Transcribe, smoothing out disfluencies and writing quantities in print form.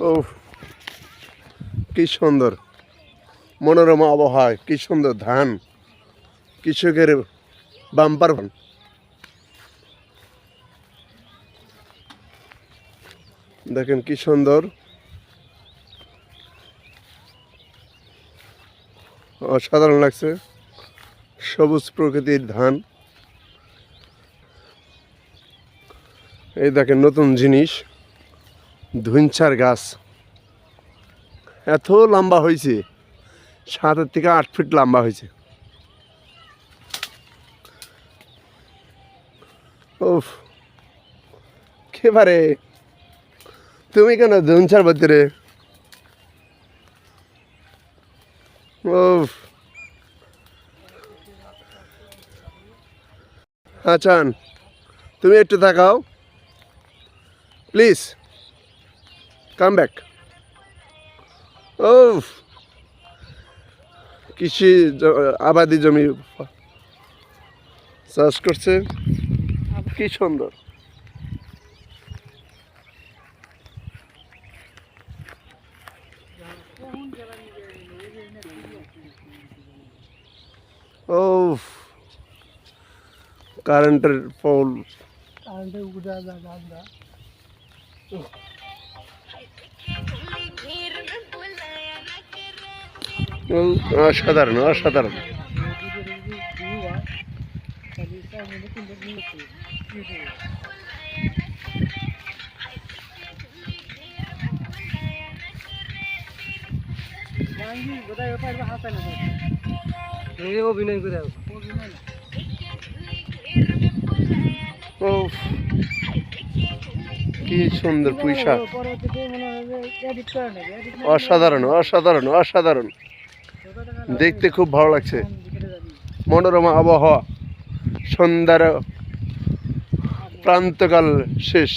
ও কি সুন্দর মনোরমা আবহাওয়া, কি সুন্দর ধান, কৃষকের বাম্পার। দেখেন কি সুন্দর, অসাধারণ লাগছে। সবুজ প্রকৃতির ধান। এই দেখেন নতুন জিনিস, ধুইঞ্চার গাছ এত লম্বা হয়েছে, 7 থেকে 8 ফিট লম্বা হয়েছে। ওফ একেবারে, তুমি কেন ধুইঞ্চার ভিতরে? ওফ আচ্ছা, তুমি একটু তাকাও প্লিজ, কাম ব্যাক। ও কৃষি আবাদি জমি চাষ করছে, কি সুন্দর। ও কারেন্টের পোল, অসাধারণ অসাধারণ। অভিনয় করে কি সুন্দর পুঁইশা, অসাধারণ অসাধারণ অসাধারণ, দেখতে খুব ভালো লাগছে। মনোরমা আবহাওয়া, সন্ধ্যার প্রান্তকাল শেষ।